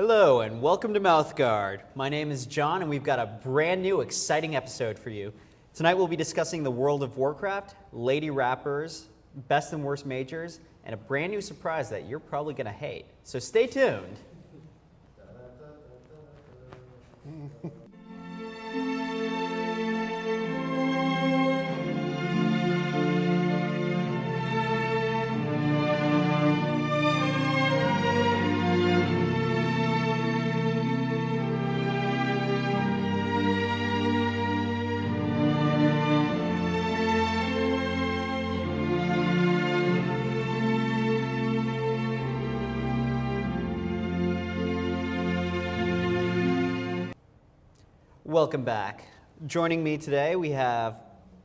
Hello and welcome to Mouthguard. My name is John and we've got a brand new exciting episode for you. Tonight we'll be discussing the world of Warcraft, lady rappers, best and worst majors, and a brand new surprise that you're probably going to hate. So stay tuned. Welcome back. Joining me today, we have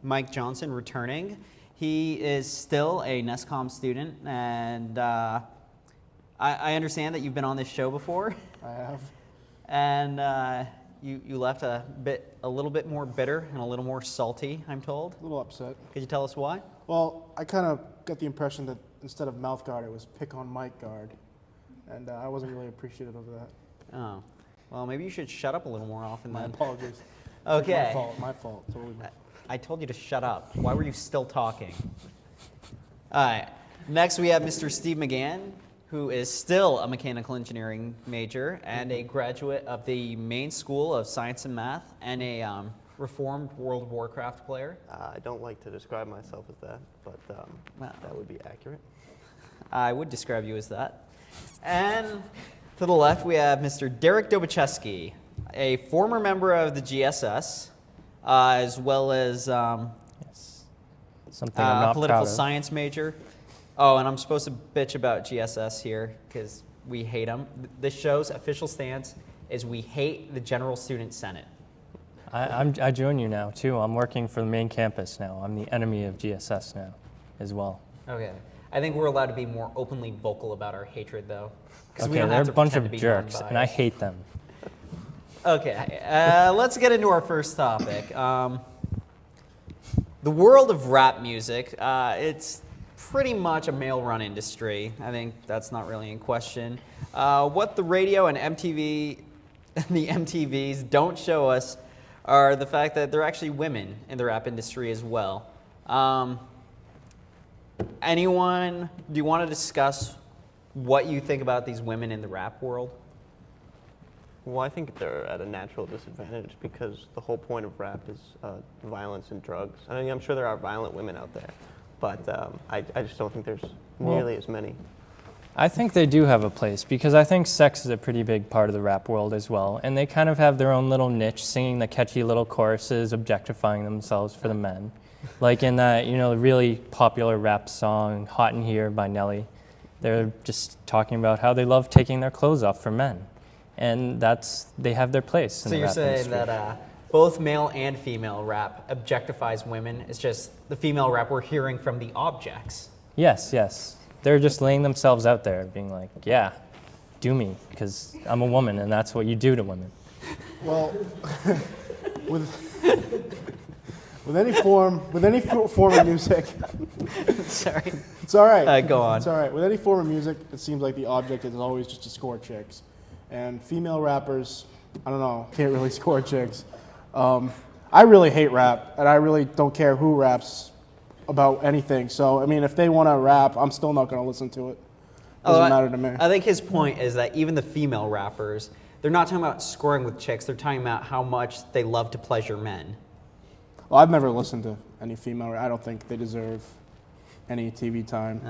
Mike Johnson returning. He is still a NESCOM student, and I understand that you've been on this show before. I have. And you left a little bit more bitter and a little more salty, I'm told. A little upset. Could you tell us why? Well, I kind of got the impression that instead of Mouthguard, it was pick on Mcgahn, and I wasn't really appreciative of that. Oh. Well, maybe you should shut up a little more often then. My apologies. Okay. My fault. Totally. I told you to shut up. Why were you still talking? All right. Next, we have Mr. Steve Mcgahn, who is still a mechanical engineering major and a graduate of the Maine School of Science and Math and a reformed World of Warcraft player. I don't like to describe myself as that, but that would be accurate. I would describe you as that. And to the left, we have Mr. Derek Dobacheski, a former member of the GSS, as well as something I'm not political proud of. science major. Oh, and I'm supposed to bitch about GSS here because we hate them. This show's official stance is we hate the General Student Senate. I join you now, too. I'm working for the main campus now. I'm the enemy of GSS now as well. Okay. I think we're allowed to be more openly vocal about our hatred, though. Okay, they're a bunch of jerks, and I hate them. Okay, let's get into our first topic. The world of rap music, it's pretty much a male-run industry. I think that's not really in question. What the radio and MTV, the MTVs don't show us are the fact that there are actually women in the rap industry as well. Anyone, do you want to discuss what you think about these women in the rap world? Well, I think they're at a natural disadvantage because the whole point of rap is violence and drugs. I mean, I'm sure there are violent women out there, but I just don't think there's nearly as many. I think they do have a place because I think sex is a pretty big part of the rap world as well, and they kind of have their own little niche, singing the catchy little choruses, objectifying themselves for the men. Like in that, really popular rap song, Hot in Here by Nelly. They're just talking about how they love taking their clothes off for men. And they have their place in the rap industry. So you're saying that both male and female rap objectifies women. It's just the female rap we're hearing from the objects. Yes. They're just laying themselves out there, being like, yeah, do me, because I'm a woman, and that's what you do to women. Well, with any form of music. Sorry. It's all right. Go on. It's all right. With any form of music, it seems like the object is always just to score chicks. And female rappers, I don't know, can't really score chicks. I really hate rap, and I really don't care who raps about anything. So, I mean, if they want to rap, I'm still not going to listen to it. Doesn't matter to me. I think his point is that even the female rappers, they're not talking about scoring with chicks. They're talking about how much they love to pleasure men. Well, I've never listened to any female. I don't think they deserve any TV time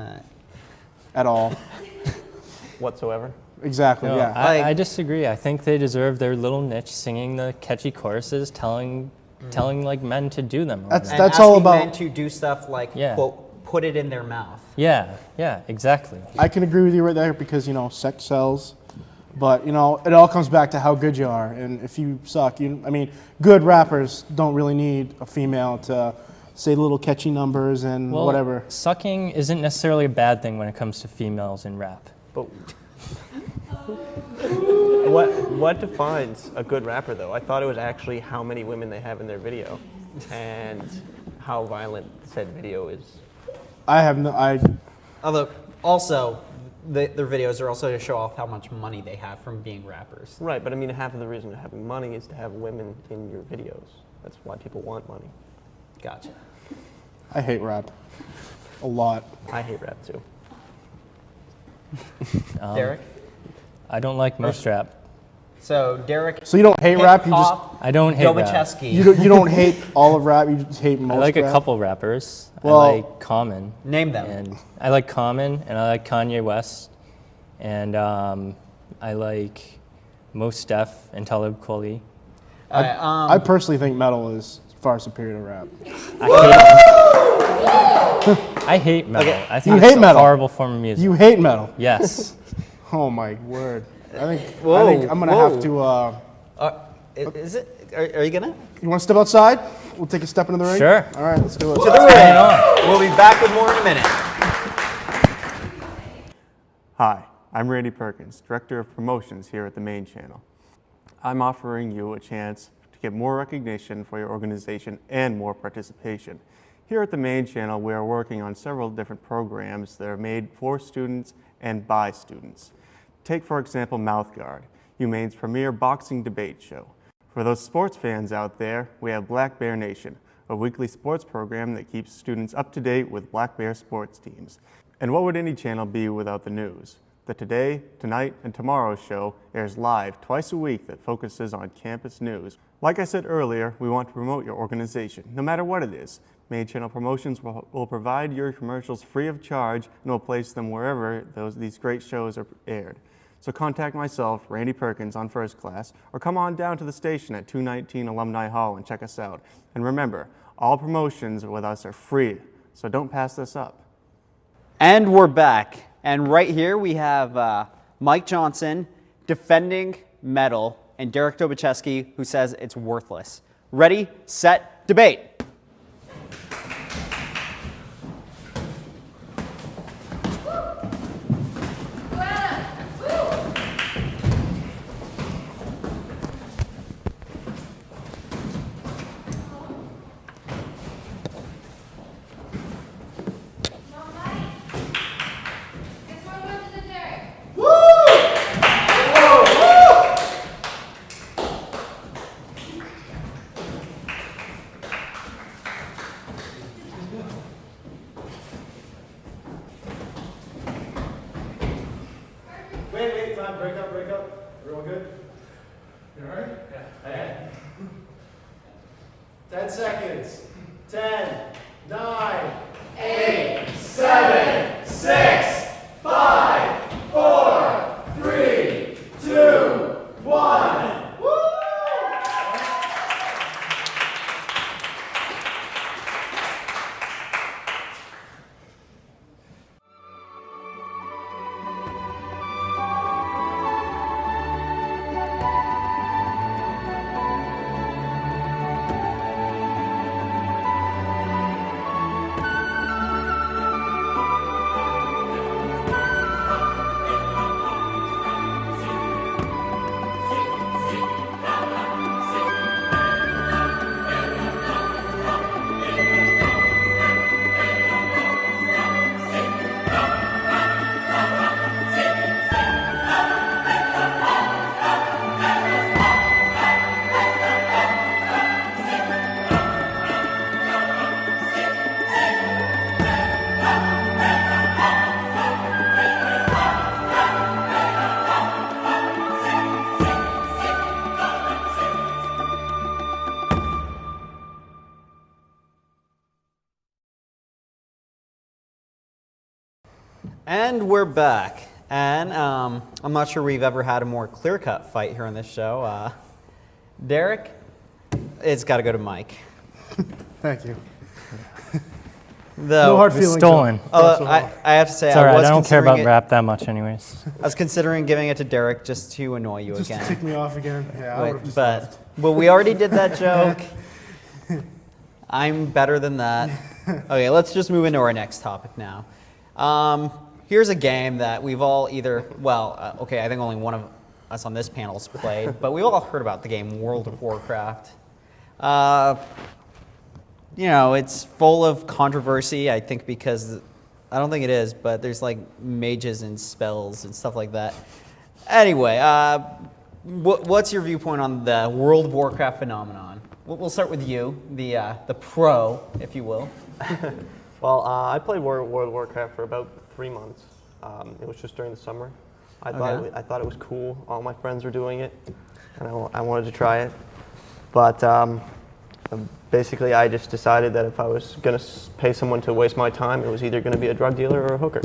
at all. Whatsoever? Exactly, No, yeah. I disagree. I think they deserve their little niche, singing the catchy choruses, telling like men to do them. That's all about men to do stuff like, quote, put it in their mouth. Yeah, exactly. I can agree with you right there because, sex sells. But, it all comes back to how good you are. And if you suck, good rappers don't really need a female to say little catchy numbers and whatever. Sucking isn't necessarily a bad thing when it comes to females in rap. But what defines a good rapper, though? I thought it was actually how many women they have in their video and how violent said video is. I have no... Although, also, their videos are also to show off how much money they have from being rappers. Right, but I mean, half of the reason to having money is to have women in your videos. That's why people want money. Gotcha. I hate rap. A lot. I hate rap too. Derek? I don't like most rap. So Derek. So you don't hate rap? You just I don't hate rap. Dobacheski. you don't hate all of rap. You just hate most. I like rap? a couple rappers. Well- I like Common. Name them. And I like Common, and I like Kanye West, and I like Mos Def and Talib Kweli. I personally think metal is far superior to rap. I hate metal. Okay. I think You it's hate a metal. horrible form of music. You hate metal. Yes. Oh my word. I think Whoa, I'm gonna whoa. have to. Is it? Are you gonna? You want to step outside? We'll take a step into the ring. Sure. All right, let's do it. To the ring. We'll be back with more in a minute. Hi, I'm Randy Perkins, Director of Promotions here at the main channel. I'm offering you a chance to get more recognition for your organization and more participation. Here at the main channel, we are working on several different programs that are made for students and by students. Take, for example, Mouthguard, UMaine's premier boxing debate show. For those sports fans out there, we have Black Bear Nation, a weekly sports program that keeps students up to date with Black Bear sports teams. And what would any channel be without the news? The Today, Tonight, and Tomorrow show airs live twice a week that focuses on campus news. Like I said earlier, we want to promote your organization, no matter what it is. Main Channel Promotions will provide your commercials free of charge and will place them wherever these great shows are aired. So contact myself, Randy Perkins, on First Class, or come on down to the station at 219 Alumni Hall and check us out. And remember, all promotions with us are free, so don't pass this up. And we're back. And right here we have Mike Johnson defending metal and Derek Dobacheski, who says it's worthless. Ready, set, debate. Wait, time. Break up. Everyone good? You all right? Yeah. Okay. 10 seconds. 10, 9, 8, 7, 6, 5, 4, 3, 2, 1. And we're back. And I'm not sure we've ever had a more clear-cut fight here on this show. Derek, it's got to go to Mike. Thank you. Though, No hard It was feelings. stolen. I have to say, It's all right. was I don't care about considering rap that much, anyways. I was considering giving it to Derek just to annoy you Just to again. kick me off again. Yeah, I would have just left. Well, we already did that joke. I'm better than that. Okay, let's just move into our next topic now. Here's a game that we've all either, okay, I think only one of us on this panel's played, but we've all heard about the game World of Warcraft. You know, it's full of controversy, I think, because I don't think it is, but there's like mages and spells and stuff like that. Anyway, what's your viewpoint on the World of Warcraft phenomenon? We'll start with you, the pro, if you will. Well, I played World of Warcraft for about 3 months. It was just during the summer. I thought it was cool. All my friends were doing it, and I wanted to try it. But basically, I just decided that if I was going to pay someone to waste my time, it was either going to be a drug dealer or a hooker.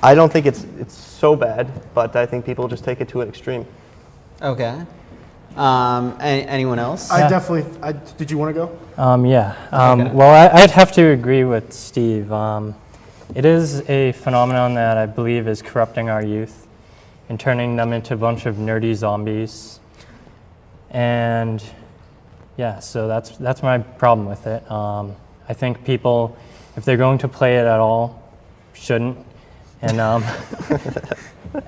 I don't think it's so bad, but I think people just take it to an extreme. Okay. Anyone else? I definitely. Did you want to go? Yeah. Okay. Well, I'd have to agree with Steve. It is a phenomenon that I believe is corrupting our youth and turning them into a bunch of nerdy zombies. And yeah, so that's my problem with it. I think people, if they're going to play it at all, shouldn't. And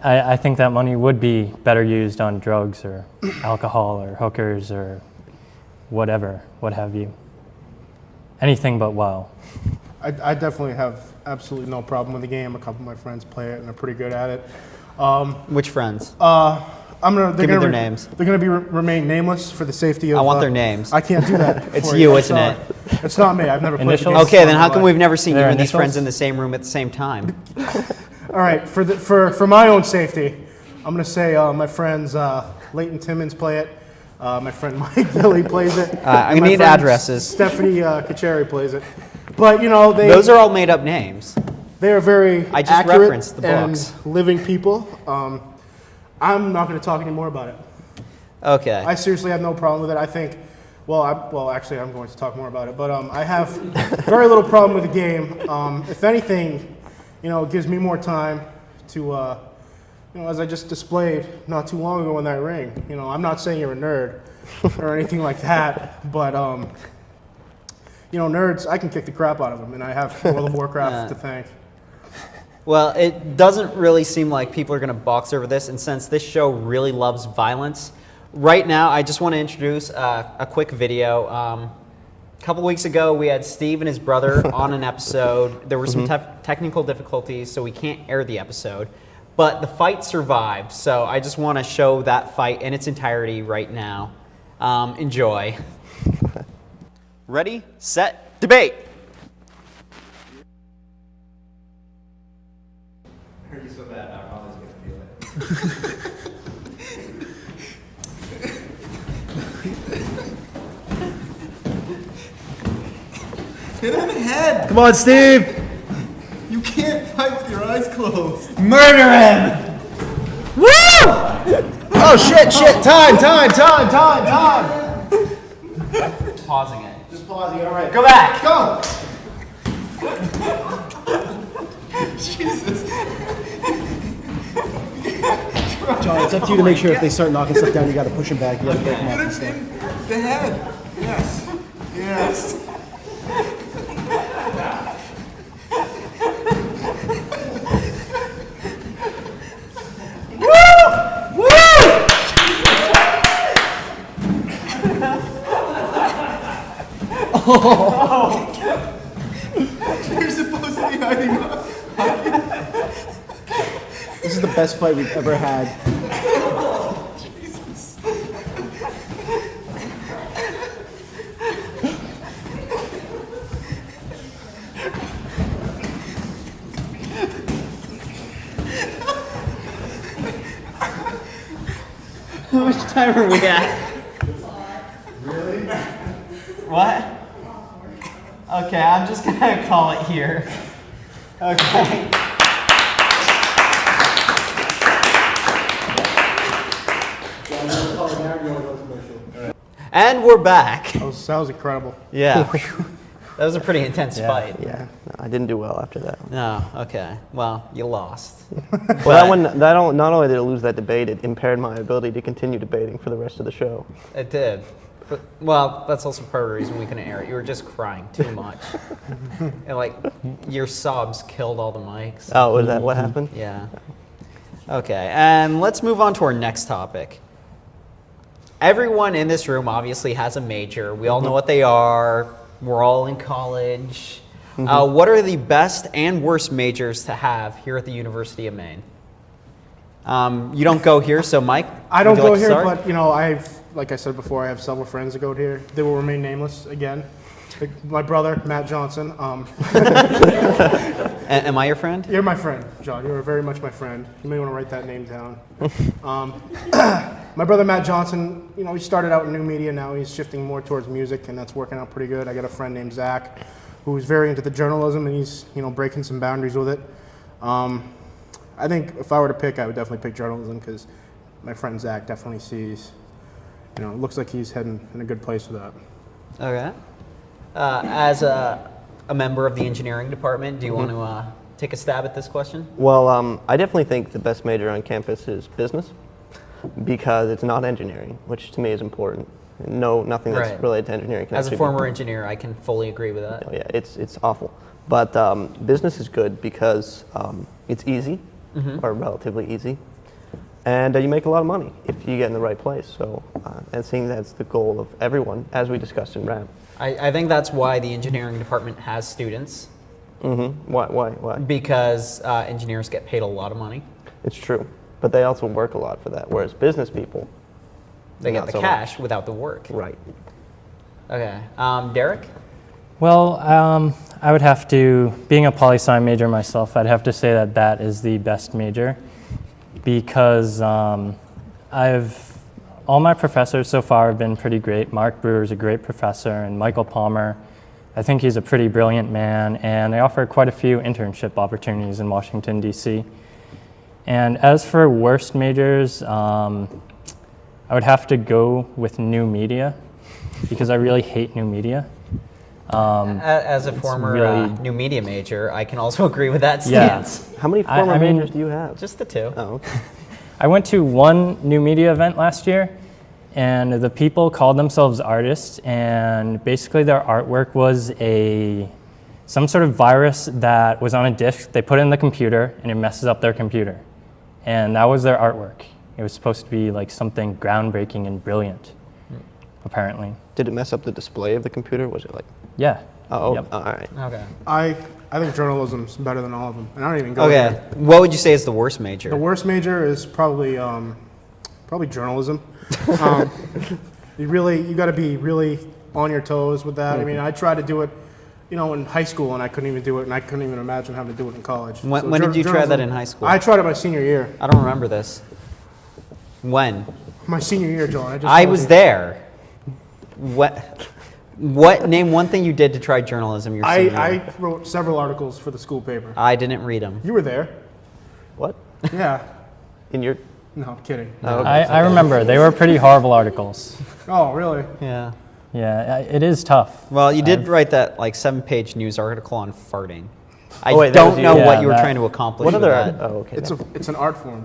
I think that money would be better used on drugs or alcohol or hookers or whatever, what have you. Anything but WoW. I definitely have absolutely no problem with the game. A couple of my friends play it and they're pretty good at it. Which friends? Give me their names. They're gonna remain nameless for the safety of. I want their names. I can't do that. It's for you, I'm isn't sorry. it? It's not me. I've never played the Initials? game. Okay, then in how my come life. we've never seen you Their and these initials? friends in the same room at the same time? All right, for my own safety, I'm gonna say my friends Leighton Timmons play it. My friend Mike Gilly plays it. I'm and gonna my need friend addresses. Stephanie Kacheri plays it. But you know Those are all made up names. they are very I just accurate referenced the books. and living people. I'm not going to talk anymore about it. Okay. I seriously have no problem with it. I think, actually, I'm going to talk more about it. But I have very little problem with the game. If anything, it gives me more time to, as I just displayed not too long ago in that ring. I'm not saying you're a nerd or anything like that, but nerds, I can kick the crap out of them, and I have World of Warcraft to thank. Well, it doesn't really seem like people are going to box over this, and since this show really loves violence, right now I just want to introduce a quick video. A couple weeks ago, we had Steve and his brother on an episode. There were some technical difficulties, so we can't air the episode. But the fight survived, so I just want to show that fight in its entirety right now. Enjoy. Ready, set, debate. I hurt you so bad, now I'm always gonna feel it. Hit him in the head! Come on, Steve! You can't fight with your eyes closed. Murder him! Woo! Oh shit, time! Pausing it. Just pausing, alright. Go back. Go! Jesus. John, it's up to you to make sure if they start knocking stuff down, you gotta push them back. You gotta break them Hit off him and stuff. in the head. Yes. Yes. You're supposed to be hiding up. This is the best fight we've ever had. Jesus. How much time are we at? Really? What? Okay, I'm just gonna call it here. Okay. And we're back. That was incredible. Yeah. That was a pretty intense fight. Yeah, I didn't do well after that. No, okay. Well, you lost. Well, not only did it lose that debate, it impaired my ability to continue debating for the rest of the show. It did. But, well, that's also part of the reason we couldn't air it. You were just crying too much. And your sobs killed all the mics. Oh, was that what happened? Yeah. Okay, and let's move on to our next topic. Everyone in this room obviously has a major. We all know what they are. We're all in college. What are the best and worst majors to have here at the University of Maine? You don't go here, so Mike, I don't would you go like to here, start? but like I said before, I have several friends that go here. They will remain nameless again. My brother, Matt Johnson. Am I your friend? You're my friend, John. You're very much my friend. You may want to write that name down. My brother, Matt Johnson, he started out in new media. Now he's shifting more towards music, and that's working out pretty good. I got a friend named Zach, who's very into the journalism, and he's, breaking some boundaries with it. I think if I were to pick, I would definitely pick journalism because my friend Zach definitely sees, it looks like he's heading in a good place with that. Okay. As a member of the engineering department, do you want to take a stab at this question? Well, I definitely think the best major on campus is business because it's not engineering, which to me is important. Nothing that's Right. related to engineering can As a actually former engineer, I can fully agree with that. yeah, it's awful. But business is good because it's easy, or relatively easy, and you make a lot of money if you get in the right place. So, and seeing that's the goal of everyone, as we discussed in RAP. I think that's why the engineering department has students, Why? because engineers get paid a lot of money. It's true, but they also work a lot for that. Whereas business people, They get not the so cash without the work. right? Okay. Derek? Well, I would have to, being a poli-sci major myself, I'd have to say that that is the best major because all my professors so far have been pretty great. Mark Brewer's a great professor, and Michael Palmer, I think he's a pretty brilliant man, and they offer quite a few internship opportunities in Washington, D.C. And as for worst majors, I would have to go with new media because I really hate new media. As a former really- new media major, I can also agree with that Yeah. stance. How many I former mean- majors do you have? Just the two. Oh, okay. I went to one new media event last year, and the people called themselves artists, and basically their artwork was some sort of virus that was on a disk. They put it in the computer, and it messes up their computer. And that was their artwork. It was supposed to be like something groundbreaking and brilliant, apparently. Did it mess up the display of the computer? Was it like? Yeah. Oh, Yep. all right. Okay. I think journalism's better than all of them, and I don't even go Okay. there. What would you say is the worst major? The worst major is probably journalism. You got to be really on your toes with that. I mean, I tried to do it, in high school, and I couldn't even do it, and I couldn't even imagine having to do it in college. When did you try that in high school? I tried it my senior year. I don't remember this. When? My senior year, John. I was there. What? Name one thing you did to try journalism your senior year. I wrote several articles for the school paper. I didn't read them. You were there. What? Yeah. In your? No, I'm kidding. Oh, okay. I remember. They were pretty horrible articles. Oh, really? Yeah. Yeah, it is tough. Well, you did write that 7-page news article on farting. I wait, that was don't you. know Yeah, what you were that- trying to accomplish What with other? that. Oh, okay. It's an art form.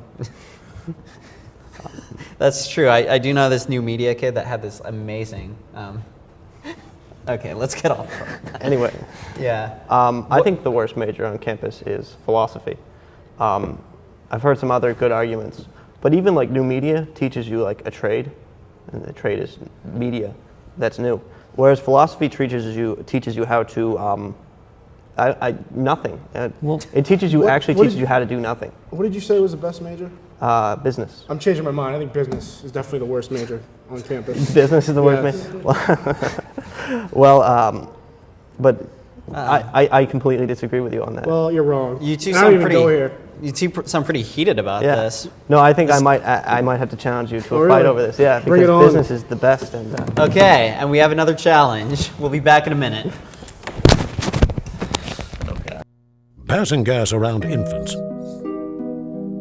That's true. I do know this new media kid that had this amazing. Okay, let's get off. Anyway, Yeah. I think the worst major on campus is philosophy. I've heard some other good arguments, but even new media teaches you a trade, and the trade is media. That's new. Whereas philosophy teaches you how to nothing. Well, It teaches you what teaches did- you how to do nothing. What did you say was the best major? Business. I'm changing my mind. I think business is definitely the worst major on campus. Business is the worst Yes. major. Well, but I completely disagree with you on that. Well, you're wrong. You two And I don't sound even pretty. go here. You two sound pretty heated about Yeah. this. No, I think I might have to challenge you to Oh, a fight really? over this. Yeah, Bring it because on. business is the best. And Okay, and we have another challenge. We'll be back in a minute. Passing gas around infants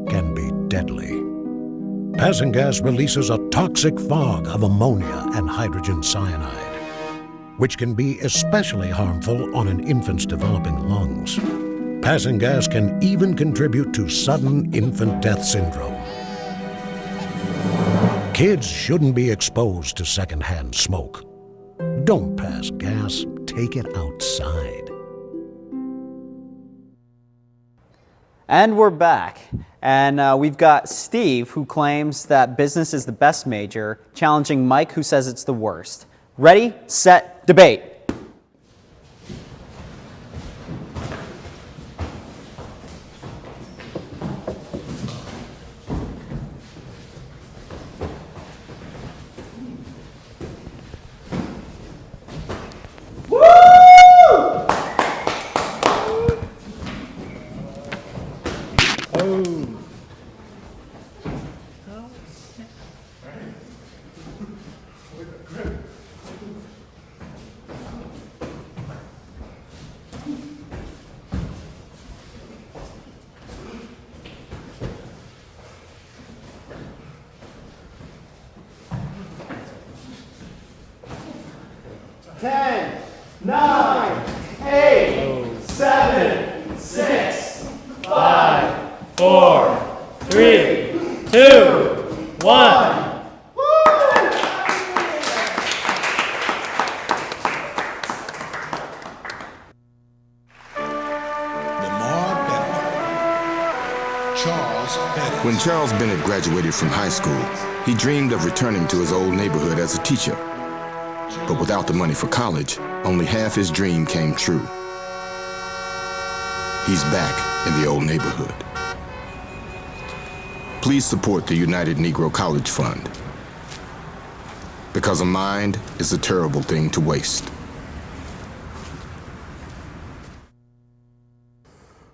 can be deadly. Passing gas releases a toxic fog of ammonia and hydrogen cyanide, which can be especially harmful on an infant's developing lungs. Passing gas can even contribute to sudden infant death syndrome. Kids shouldn't be exposed to secondhand smoke. Don't pass gas, take it outside. And we're back. And we've got Steve, who claims that business is the best major, challenging Mike, who says it's the worst. Ready, set, debate. Boom. Ten, 9, 8, 7, 6, 5, 4, 3, 2, 1. When Charles Bennett graduated from high school, he dreamed of returning to his old neighborhood as a teacher. But without the money for college, only half his dream came true. He's back in the old neighborhood. Please support the United Negro College Fund, because a mind is a terrible thing to waste.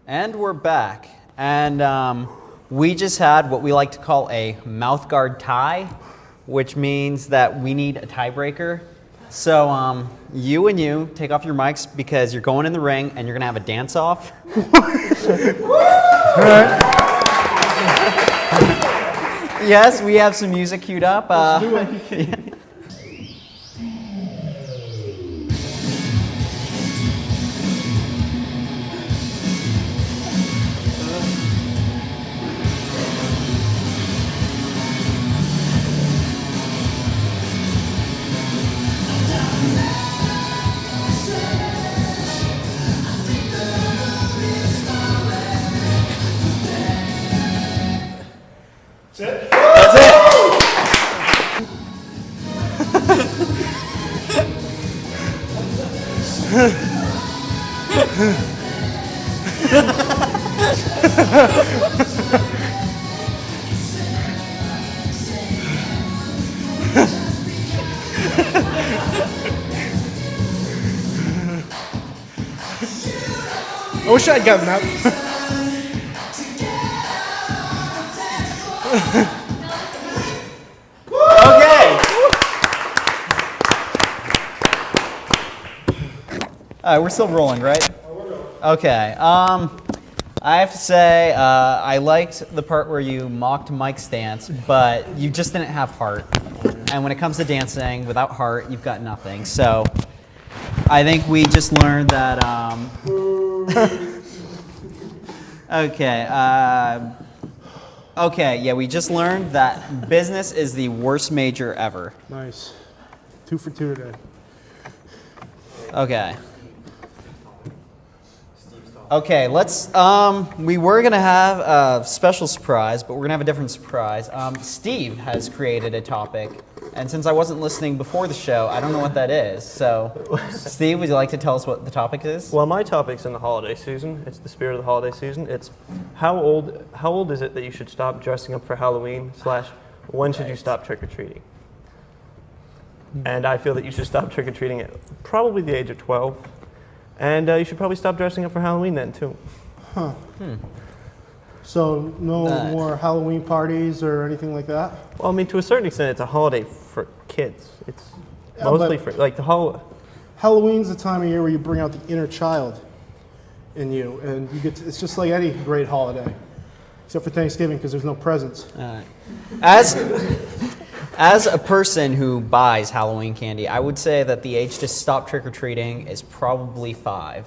And we're back. And we just had what we like to call a mouthguard tie, which means that we need a tiebreaker. So you and you take off your mics because you're going in the ring and you're going to have a dance-off. Yes, we have some music queued up. I wish I'd gotten that. Okay. We're still rolling, right? Okay. I have to say, I liked the part where you mocked Mike's dance, but you just didn't have heart. And when it comes to dancing, without heart, you've got nothing. So I think we just learned that. Okay, yeah, we just learned that business is the worst major ever. Nice. 2 for 2 today. Okay. Okay, let's, we were going to have a special surprise, but we're going to have a different surprise. Steve has created a topic, and since I wasn't listening before the show, I don't know what that is. So, Steve, would you like to tell us what the topic is? Well, my topic's in the holiday season. It's the spirit of the holiday season. It's how old is it that you should stop dressing up for Halloween / when should you stop trick-or-treating? And I feel that you should stop trick-or-treating at probably the age of 12. And you should probably stop dressing up for Halloween then, too. Huh. So no more Halloween parties or anything like that? Well, I mean, to a certain extent, it's a holiday for kids. It's mostly for, like, Halloween's the time of year where you bring out the inner child in you, and you get it's just like any great holiday, except for Thanksgiving because there's no presents. As a person who buys Halloween candy, I would say that the age to stop trick-or-treating is probably 5.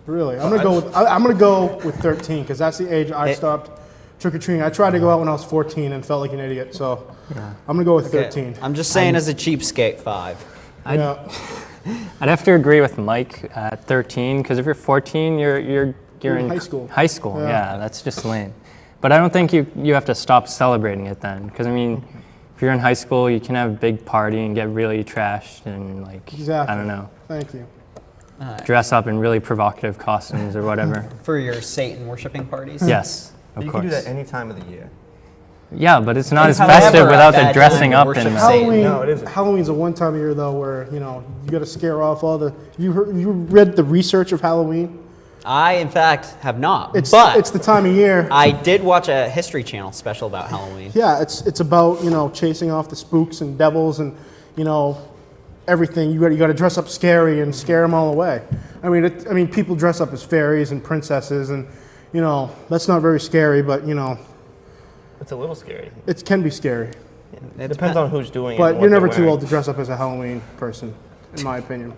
Really? I'm gonna go with 13 because that's the age I stopped trick-or-treating. I tried to go out when I was 14 and felt like an idiot, so I'm gonna go with 13. I'm just saying as a cheapskate, 5. I'd have to agree with Mike at 13 because if you're 14, you're in high school. High school, yeah, that's just lame. But I don't think you have to stop celebrating it then because I mean. If you're in high school, you can have a big party and get really trashed and like, exactly. I don't know. Thank you. Dress up in really provocative costumes or whatever. For your Satan worshiping parties? Yes, of course. You can do that any time of the year. Yeah, but it's not as festive without the dressing up and Halloween's a one time of year though where, you know, you got to scare off all the. You read the research of Halloween? I, in fact, have not. It's but the time of year. I did watch a History Channel special about Halloween. Yeah, it's about, chasing off the spooks and devils and, everything. You got to dress up scary and scare them all away. I mean, people dress up as fairies and princesses, and that's not very scary, but It's a little scary. it can be scary. It depends on who's doing it. But and you're what never they're too wearing. old to dress up as a Halloween person, in my opinion.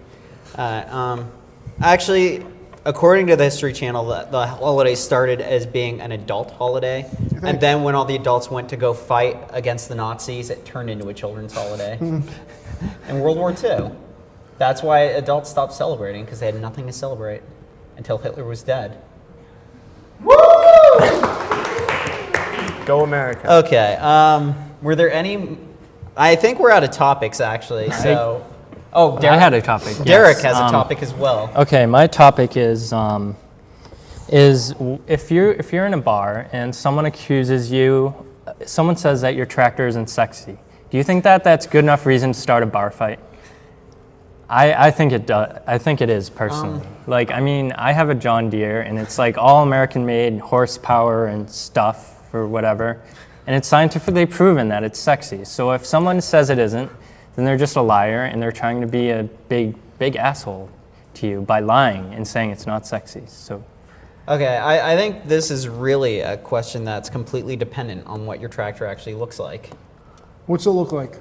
Actually, according to the History Channel, the holiday started as being an adult holiday, and then when all the adults went to go fight against the Nazis, it turned into a children's holiday. In World War II. That's why adults stopped celebrating, because they had nothing to celebrate until Hitler was dead. Go America. Okay. Were there any? I think we're out of topics, actually. So, Derek, I had a topic. Derek yes. has a topic as well. Okay, my topic is if you're in a bar and someone accuses you, someone says that your tractor isn't sexy. Do you think that that's good enough reason to start a bar fight? I think it does. I think it is personally. I have a John Deere, and it's like all American-made horsepower and stuff or whatever, and it's scientifically proven that it's sexy. So if someone says it isn't, then they're just a liar, and they're trying to be a big asshole to you by lying and saying it's not sexy. So. Okay, I think this is really a question that's completely dependent on what your tractor actually looks like. What's it look like?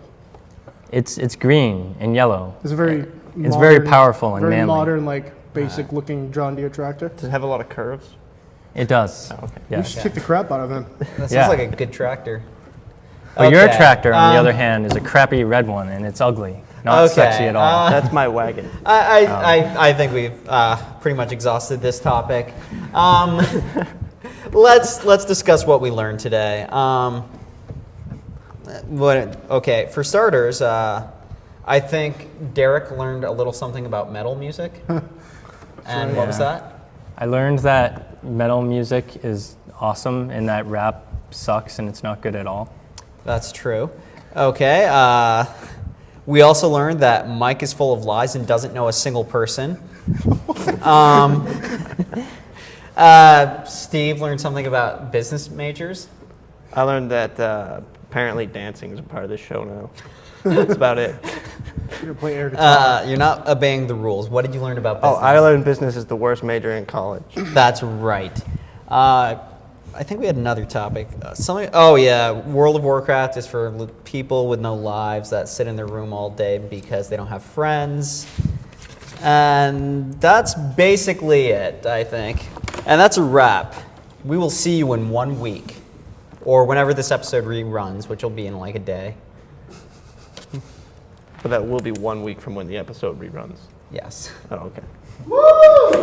It's green and yellow. It's a very It's very powerful and very manly. modern, basic looking John Deere tractor. Does it have a lot of curves? It does. Oh, okay. You Yeah. should kick the crap out of him. That sounds Yeah. like a good tractor. But your Okay, tractor, on the other hand, is a crappy red one, and it's ugly. Not sexy at all. That's my wagon. I think we've pretty much exhausted this topic. Let's discuss what we learned today. For starters, I think Derek learned a little something about metal music. And what was that? I learned that metal music is awesome and that rap sucks and it's not good at all. That's true. Okay. We also learned that Mike is full of lies and doesn't know a single person. Steve learned something about business majors. I learned that apparently dancing is a part of this show now. That's about it. You're gonna play air guitar. You're not obeying the rules. What did you learn about business? Oh, I learned business is the worst major in college. That's right. I think we had another topic. World of Warcraft is for people with no lives that sit in their room all day because they don't have friends. And that's basically it, I think. And that's a wrap. We will see you in 1 week, or whenever this episode reruns, which will be in like a day. But that will be 1 week from when the episode reruns. Yes. Oh, okay. Woo!